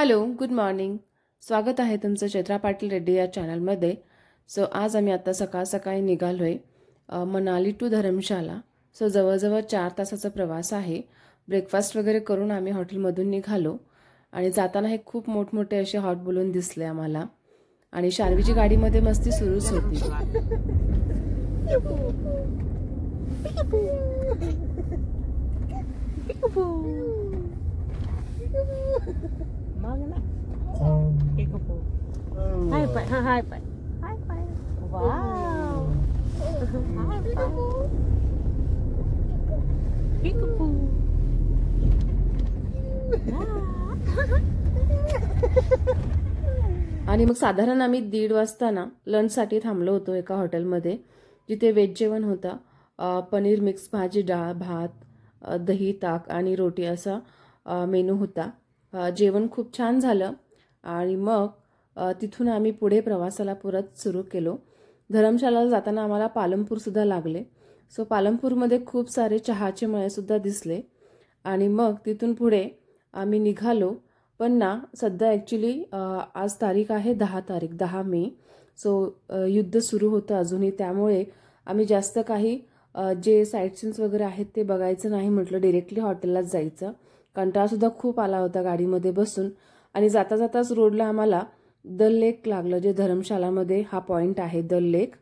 Hello, good morning. स्वागत आहे तुमचं चैत्रा पाटील रेड्डी या चॅनलमध्ये. सो आज आम्ही आता सकाळ सकाळी निघालोय मनाली टू धर्मशाला. सो जवळजवळ 4 तासाचा प्रवास आहे. ब्रेकफास्ट वगैरे करून आम्ही हॉटेलमधून निघालो आणि जाताना हे खूप मोठमोठे असे हॉट बलून दिसले आम्हाला आणि शार्वीची गाडीमध्ये मस्ती सुरूच होती. Hi, bye. Hi, bye. Hi, bye. Wow. Hi, bye. Peekaboo. आणि मग साधारण आम्ही 1:30 वाजता ना लंचसाठी थांबलो होतो एका हॉटेलमध्ये, जिथे व्हेज जेवण होता. पनीर मिक्स भाजी, डाळ, भात, दही, ताक आणि रोटी असा मेनू होता. जेवण खूप छान झालं आणि मग तिथून आम्ही पुढे प्रवासाला परत सुरू केलो. धरमशालाला जाताना आम्हाला पालमपूरसुद्धा लागले. सो पालमपूरमध्ये खूप सारे चहाचे मळेसुद्धा दिसले आणि मग तिथून पुढे आम्ही निघालो. पण ना सध्या ॲक्च्युली आज तारीख आहे 10 मे. सो युद्ध सुरू होतं अजूनही, त्यामुळे आम्ही जास्त काही जे साईट सीन्स वगैरे आहेत ते बघायचं नाही म्हटलं, डिरेक्टली हॉटेललाच जायचं. कंटाळासुद्धा खूप आला होता गाडीमध्ये बसून. आणि जाता जाताच रोडला आम्हाला दल लेक लागलं, जे धर्मशालामध्ये हा पॉईंट आहे दल लेक,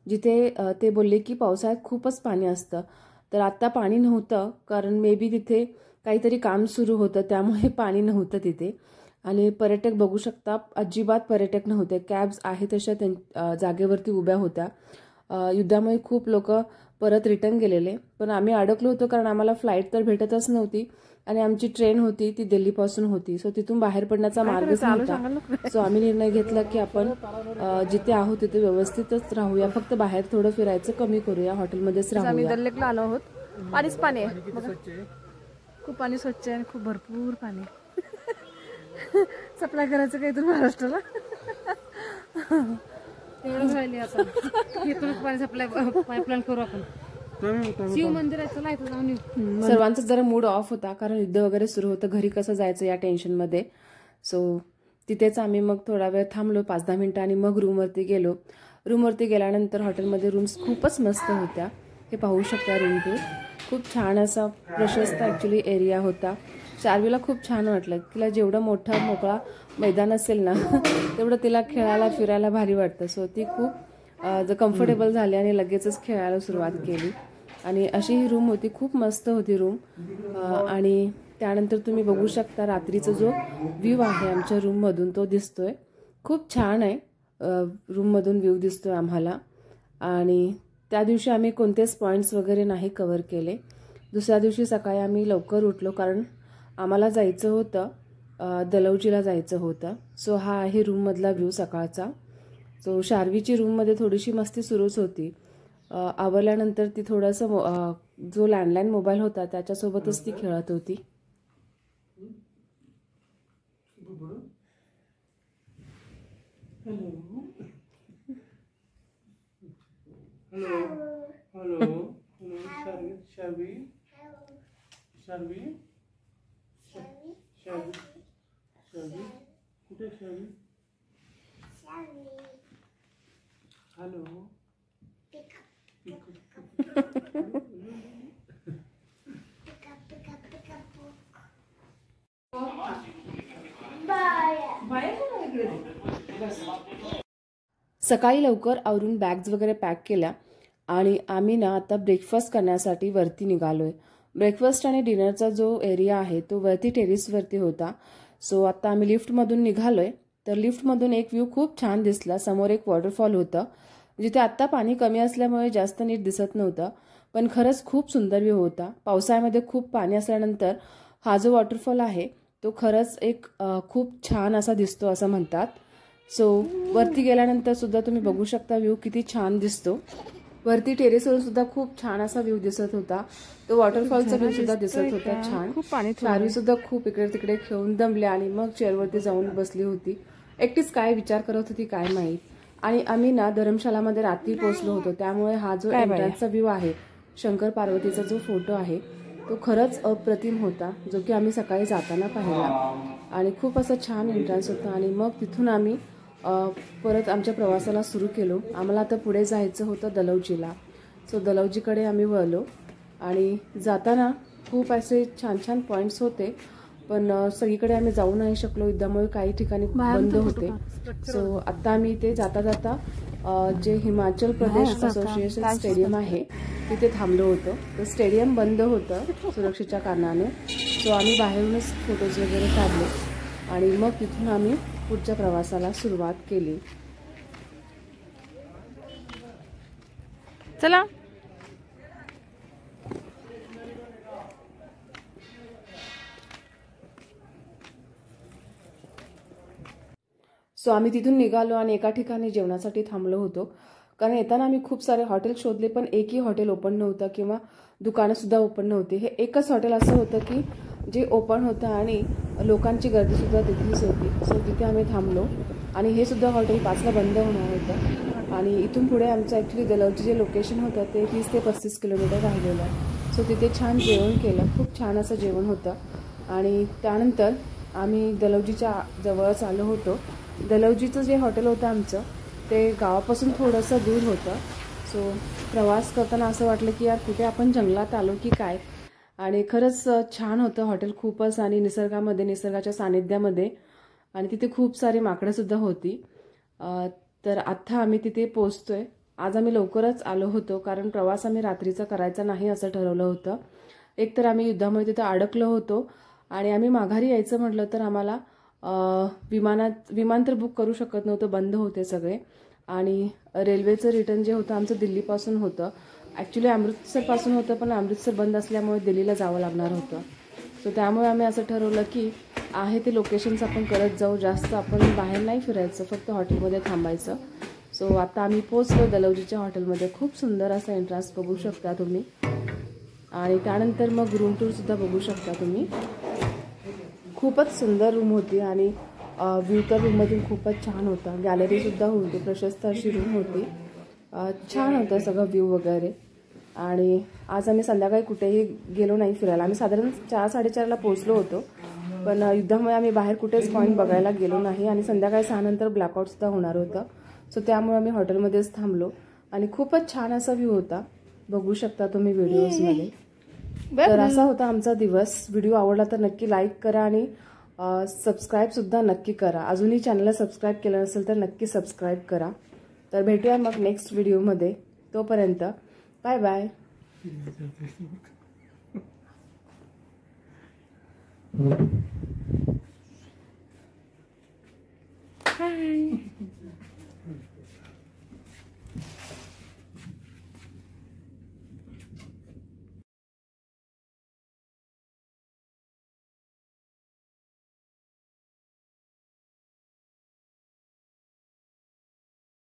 जिथे ते बोलले की पावसाळ्यात खूपच पाणी असतं. तर आत्ता पाणी नव्हतं, कारण मे बी तिथे काहीतरी काम सुरू होतं, त्यामुळे पाणी नव्हतं तिथे. आणि पर्यटक बघू शकता, अजिबात पर्यटक नव्हते. कॅब्स आहे तशा जागेवरती उभ्या होत्या. युद्धामुळे खूप लोक परत रिटर्न गेलेले, पण आम्ही अडकलो होतो कारण आम्हाला फ्लाईट तर भेटतच नव्हती आणि आमची ट्रेन होती ती दिल्लीपासून होती. सो तिथून बाहेर पडण्याचा मार्गच नव्हता. सो आम्ही निर्णय घेतला की आपण जिथे आहोत तिथे व्यवस्थितच राहूया, फक्त बाहेर थोडं फिरायचं कमी करूया, हॉटेलमध्येच राहूया. आम्ही दल लेकला आलो आहोत. पाणीच पाणी आहे, खूप पाणी स्वच्छ आहे आणि खूप भरपूर पाणी. सप्लाय करायचं काही तर महाराष्ट्राला तेवढं राहिले. आता इथूनच पाणी सप्लाय पाईपलाईन करू आपण. शिव मंदिराचं नाही जाऊन. सर्वांचा जरा मूड ऑफ होता, कारण युद्ध वगैरे सुरू होतं, घरी कसं जायचं या टेन्शनमध्ये. सो तिथेच आम्ही मग थोडा वेळ थांबलो, 5-10 मिनिटं, आणि मग रूमवरती गेलो. रूमवरती गेल्यानंतर हॉटेलमध्ये रूम्स खूपच मस्त होत्या. हे पाहू शकता रूम टूर. खूप छान असा प्रशस्त ॲक्च्युली एरिया होता. शार्वीला खूप छान वाटलं. तिला जेवढं मोठा मोकळा मैदान असेल ना तेवढं तिला खेळायला फिरायला भारी वाटतं. सो ती खूप कम्फर्टेबल झाली आणि लगेचच खेळायला सुरुवात केली. आणि अशी ही रूम होती, खूप मस्त होती रूम. आणि त्यानंतर तुम्ही बघू शकता रात्रीचा जो व्ह्यू आहे आमच्या रूममधून तो दिसतोय. खूप छान आहे, रूममधून व्ह्यू दिसतोय आम्हाला. आणि त्या दिवशी आम्ही कोणतेच पॉईंट्स वगैरे नाही कव्हर केले. दुसऱ्या दिवशी सकाळी आम्ही लवकर उठलो, कारण आम्हाला जायचं होतं दलौजीला जायचं होतं. सो हा आहे रूममधला व्ह्यू सकाळचा. सो शार्वीची रूममध्ये थोडीशी मस्ती सुरूच होती. आवरल्यानंतर ती थोडंसं जो लँडलाईन मोबाईल होता त्याच्यासोबतच ती खेळत होती. सकाळी लवकर आवरून बॅग्स वगैरे पॅक केल्या आणि आम्ही ना आता ब्रेकफास्ट करण्यासाठी वरती निघालोय. ब्रेकफास्ट आणि डिनरचा जो एरिया आहे तो वरती टेरेसवरती होता. सो आता आम्ही लिफ्टमधून निघालोय. तर लिफ्टमधून एक व्ह्यू खूप छान दिसला. समोर एक वॉटरफॉल होतं, जिथे आत्ता पाणी कमी असल्यामुळे जास्त नीट दिसत नव्हतं, पण खरंच खूप सुंदर व्ह्यू होता. पावसाळ्यामध्ये खूप पाणी असल्यानंतर हा जो वॉटरफॉल आहे तो खरंच एक खूप छान असा दिसतो असं म्हणतात. सो वरती गेल्यानंतर सुद्धा तुम्ही बघू शकता व्ह्यू किती छान दिसतो. वरती टेरेसवरून सुद्धा खूप छान असा व्ह्यू दिसत होता. तो वॉटरफॉलचा व्ह्यू सुद्धा दिसत होता छान. खूप पाणी. शार्वी सुद्धा खूप इकडे तिकडे खेळून दमले आणि मग चेअरवरती जाऊन बसली होती. एकटीच काय विचार करत होती काय माहीत. आणि आम्ही ना धर्मशालामध्ये रात्री पोहोचलो होतो, त्यामुळे हा जो एंट्रन्सचा व्ह्यू आहे, शंकर पार्वतीचा जो फोटो आहे तो खरंच अप्रतिम होता, जो की आम्ही सकाळी जाताना पाहिला आणि खूप असं छान एंट्रन्स होता. आणि मग तिथून आम्ही परत आमच्या प्रवासाला सुरू केलो. आम्हाला आता पुढे जायचं होतं दलौजीला. सो दलौजीकडे आम्ही वळलो आणि जाताना खूप असे छान छान पॉईंट्स होते, पण सगळीकडे आम्ही जाऊ नाही शकलो युद्धामुळे. काही ठिकाणी बंद होते. सो आता आम्ही इथे जाता जाता जे हिमाचल प्रदेश असोसिएशन स्टेडियम आहे तिथे थांबलो होतो. तर स्टेडियम बंद होतं सुरक्षेच्या कारणाने. सो आम्ही बाहेरूनच फोटोज वगैरे काढले आणि मग तिथून आम्ही पुढच्या प्रवासाला सुरुवात केली. चला. सो आम्ही तिथून निघालो आणि एका ठिकाणी जेवणासाठी थांबलो होतो, कारण येताना आम्ही खूप सारे हॉटेल शोधले पण एकही हॉटेल ओपन नव्हतं किंवा दुकानंसुद्धा ओपन नव्हती. हे एकच हॉटेल असं होतं की जे ओपन होतं आणि लोकांची गर्दीसुद्धा तिथेच होती. सो तिथे आम्ही थांबलो आणि हे सुद्धा हॉटेल 5ला बंद होणार होतं. आणि इथून पुढे आमचं ॲक्च्युली दलौजी जे लोकेशन होतं ते 30 ते 35 किलोमीटर राहिलेलं आहे. सो तिथे छान जेवण केलं, खूप छान असं जेवण होतं. आणि त्यानंतर आम्ही दलौजीच्या जवळच आलो होतो. दलौजीचं जे हॉटेल होतं आमचं ते गावापासून थोडंसं दूर होतं. सो प्रवास करताना असं वाटलं की यार कुठे आपण जंगलात आलो की काय. आणि खरंच छान होतं हॉटेल खूपच, आणि निसर्गामध्ये, निसर्गाच्या सानिध्यामध्ये. आणि तिथे खूप सारी माकडंसुद्धा होती. तर आत्ता आम्ही तिथे पोचतोय. आज आम्ही लवकरच आलो होतो कारण प्रवास आम्ही रात्रीचा करायचा नाही असं ठरवलं होतं. एकतर आम्ही युद्धामुळे तिथं अडकलो होतो आणि आम्ही माघारी यायचं म्हटलं तर आम्हाला विमान तर बुक करू शकत नव्हतं, बंद होते सगळे. आणि रेल्वेचं रिटर्न जे होतं आमचं दिल्लीपासून होतं. ॲक्च्युली अमृतसरपासून होतं पण अमृतसर बंद असल्यामुळे दिल्लीला जावं लागणार होतं. सो त्यामुळे आम्ही असं ठरवलं की आहे ते लोकेशन्स आपण करत जाऊ, जास्त आपण बाहेर नाही फिरायचं, फक्त हॉटेलमध्ये थांबायचं. सो आता आम्ही पोचलो दलौजीच्या हॉटेलमध्ये. खूप सुंदर असा एंट्रन्स बघू शकता तुम्ही. आणि त्यानंतर मग रूम टूरसुद्धा बघू शकता तुम्ही. खूपच सुंदर रूम होती आणि व्ह्यू तर रूममधून खूपच छान होता. गॅलरीसुद्धा होती, प्रशस्त अशी रूम होती. छान होतं सगळं व्ह्यू वगैरे. आणि आज आम्ही संध्याकाळी कुठेही गेलो नाही फिरायला. आम्ही साधारण 4-4:30ला पोचलो होतो, पण युद्धामुळे आम्ही बाहेर कुठेच पॉईंट बघायला गेलो नाही. आणि संध्याकाळी 6 नंतर ब्लॅकआउटसुद्धा होणार होतं. सो त्यामुळे आम्ही हॉटेलमध्येच थांबलो आणि खूपच छान असा व्ह्यू होता, बघू शकता तुम्ही व्हिडिओजमध्ये. तर असा होता आमचा दिवस. व्हिडिओ आवडला तर नक्की लाईक करा आणि सबस्क्राईबसुद्धा नक्की करा. अजूनही चॅनलला सबस्क्राईब केलं नसेल तर नक्की सबस्क्राईब करा. तर भेटूया मग नेक्स्ट व्हिडिओमध्ये. तोपर्यंत बाय बाय. हाय.